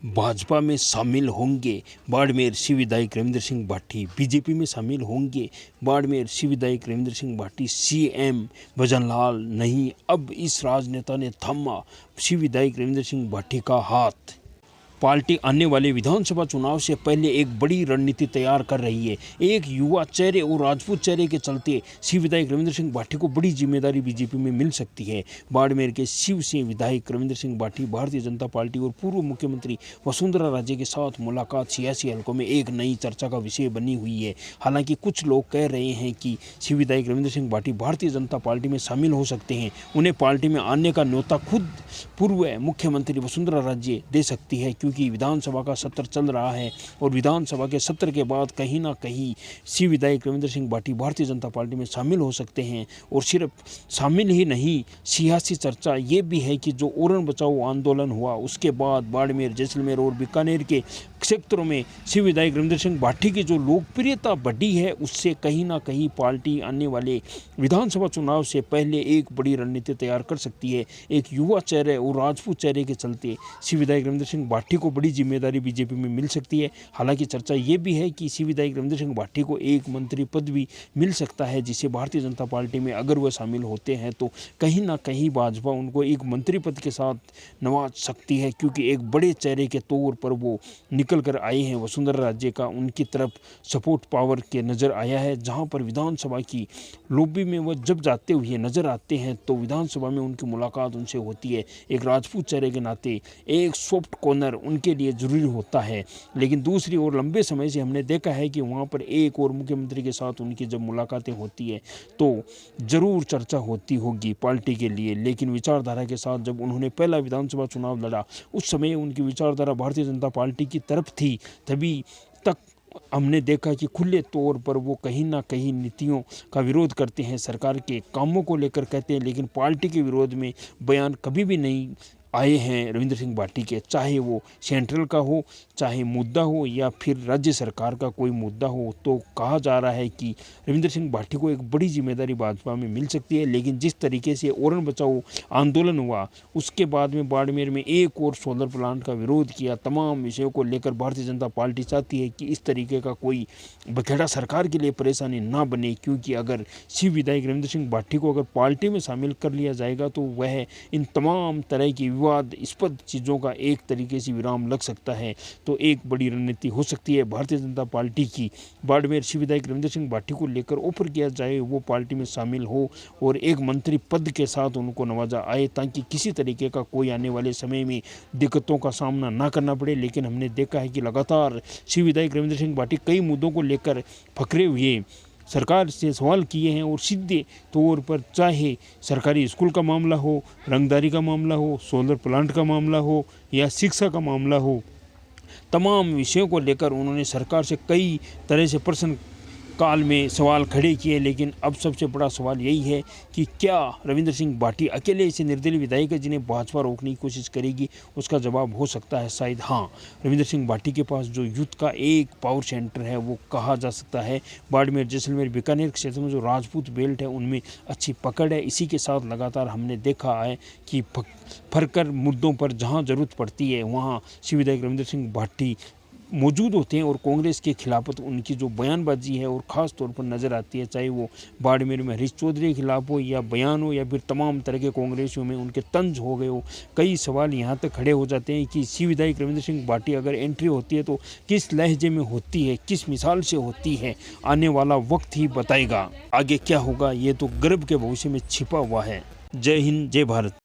भाजपा में शामिल होंगे बाड़मेर से विधायक रविंद्र सिंह भाटी। बीजेपी में शामिल होंगे बाड़मेर से विधायक रविंद्र सिंह भाटी। सीएम भजनलाल नहीं, अब इस राजनेता ने थामा से विधायक रविंद्र सिंह भाटी का हाथ। पार्टी आने वाले विधानसभा चुनाव से पहले एक बड़ी रणनीति तैयार कर रही है। एक युवा चेहरे और राजपूत चेहरे के चलते शिव विधायक रविंद्र सिंह भाटी को बड़ी जिम्मेदारी बीजेपी में मिल सकती है। बाड़मेर के शिव से विधायक रविंद्र सिंह भाटी भारतीय जनता पार्टी और पूर्व मुख्यमंत्री वसुंधरा राजे के साथ मुलाकात सियासी हलकों में एक नई चर्चा का विषय बनी हुई है। हालांकि कुछ लोग कह रहे हैं कि शिव विधायक रविंद्र सिंह भाटी भारतीय जनता पार्टी में शामिल हो सकते हैं। उन्हें पार्टी में आने का न्योता खुद पूर्व मुख्यमंत्री वसुंधरा राजे दे सकती है, क्योंकि विधानसभा का सत्र चल रहा है और विधानसभा के सत्र के बाद कहीं ना कहीं शिव विधायक रविंद्र सिंह भाटी भारतीय जनता पार्टी में शामिल हो सकते हैं। और सिर्फ शामिल ही नहीं, सियासी चर्चा ये भी है कि जो ओरण बचाओ आंदोलन हुआ उसके बाद बाड़मेर, जैसलमेर और बीकानेर के क्षेत्रों में शिव विधायक रविंद्र सिंह भाटी की जो लोकप्रियता बढ़ी है, उससे कहीं ना कहीं पार्टी आने वाले विधानसभा चुनाव से पहले एक बड़ी रणनीति तैयार कर सकती है। एक युवा चेहरे और राजपूत चेहरे के चलते शिव विधायक रविंद्र सिंह भाटी को बड़ी जिम्मेदारी बीजेपी में मिल सकती है। हालांकि चर्चा ये भी है कि शिव विधायक रविंद्र सिंह भाटी को एक मंत्री पद भी मिल सकता है, जिसे भारतीय जनता पार्टी में अगर वह शामिल होते हैं तो कहीं ना कहीं भाजपा उनको एक मंत्री पद के साथ नवाज सकती है, क्योंकि एक बड़े चेहरे के तौर पर वो निकल कर आए हैं। वसुंधरा राजे का उनकी तरफ सपोर्ट पावर के नज़र आया है। जहां पर विधानसभा की लॉबी में वह जब जाते हुए नजर आते हैं तो विधानसभा में उनकी मुलाकात उनसे होती है। एक राजपूत चेहरे के नाते एक सॉफ्ट कॉर्नर उनके लिए जरूरी होता है। लेकिन दूसरी ओर लंबे समय से हमने देखा है कि वहाँ पर एक और मुख्यमंत्री के साथ उनकी जब मुलाकातें होती है तो ज़रूर चर्चा होती होगी पार्टी के लिए। लेकिन विचारधारा के साथ जब उन्होंने पहला विधानसभा चुनाव लड़ा, उस समय उनकी विचारधारा भारतीय जनता पार्टी की तरफ थी। तभी तक हमने देखा कि खुले तौर पर वो कहीं ना कहीं नीतियों का विरोध करते हैं, सरकार के कामों को लेकर कहते हैं, लेकिन पार्टी के विरोध में बयान कभी भी नहीं आए हैं रविंद्र सिंह भाटी के। चाहे वो सेंट्रल का हो, चाहे मुद्दा हो या फिर राज्य सरकार का कोई मुद्दा हो, तो कहा जा रहा है कि रविंद्र सिंह भाटी को एक बड़ी जिम्मेदारी भाजपा में मिल सकती है। लेकिन जिस तरीके से ओरण बचाओ आंदोलन हुआ, उसके बाद में बाड़मेर में एक और सोलर प्लांट का विरोध किया। तमाम विषयों को लेकर भारतीय जनता पार्टी चाहती है कि इस तरीके का कोई बखेड़ा सरकार के लिए परेशानी ना बने, क्योंकि अगर शिव विधायक रविंद्र सिंह भाटी को अगर पार्टी में शामिल कर लिया जाएगा तो वह इन तमाम तरह की विवादास्पद चीज़ों का एक तरीके से विराम लग सकता है। तो एक बड़ी रणनीति हो सकती है भारतीय जनता पार्टी की, बाड़मेर शिव विधायक रविंद्र सिंह भाटी को लेकर ऑफर किया जाए, वो पार्टी में शामिल हो और एक मंत्री पद के साथ उनको नवाजा आए, ताकि किसी तरीके का कोई आने वाले समय में दिक्कतों का सामना ना करना पड़े। लेकिन हमने देखा है कि लगातार शिव विधायक रविंद्र सिंह भाटी कई मुद्दों को लेकर फकरे हुए सरकार से सवाल किए हैं और सीधे तौर पर, चाहे सरकारी स्कूल का मामला हो, रंगदारी का मामला हो, सोलर प्लांट का मामला हो या शिक्षा का मामला हो, तमाम विषयों को लेकर उन्होंने सरकार से कई तरह से प्रश्न काल में सवाल खड़े किए। लेकिन अब सबसे बड़ा सवाल यही है कि क्या रविंद्र सिंह भाटी अकेले ऐसे निर्दलीय विधायक है जिन्हें भाजपा रोकने की कोशिश करेगी? उसका जवाब हो सकता है शायद हाँ। रविंद्र सिंह भाटी के पास जो युद्ध का एक पावर सेंटर है वो कहा जा सकता है बाड़मेर, जैसलमेर, बीकानेर क्षेत्र में जो राजपूत बेल्ट है उनमें अच्छी पकड़ है। इसी के साथ लगातार हमने देखा है कि फरकर मुद्दों पर जहाँ जरूरत पड़ती है वहाँ शिव विधायक रविंद्र सिंह भाटी मौजूद होते हैं और कांग्रेस के खिलाफत उनकी जो बयानबाजी है और ख़ास तौर पर नज़र आती है, चाहे वो बाड़मेर में हरीश चौधरी के खिलाफ हो या बयान हो या फिर तमाम तरह के कांग्रेसियों में उनके तंज हो गए हो। कई सवाल यहाँ तक खड़े हो जाते हैं कि शिव विधायक रविंद्र सिंह भाटी अगर एंट्री होती है तो किस लहजे में होती है, किस मिसाल से होती है, आने वाला वक्त ही बताएगा। आगे क्या होगा ये तो गर्भ के भविष्य में छिपा हुआ है। जय हिंद, जय भारत।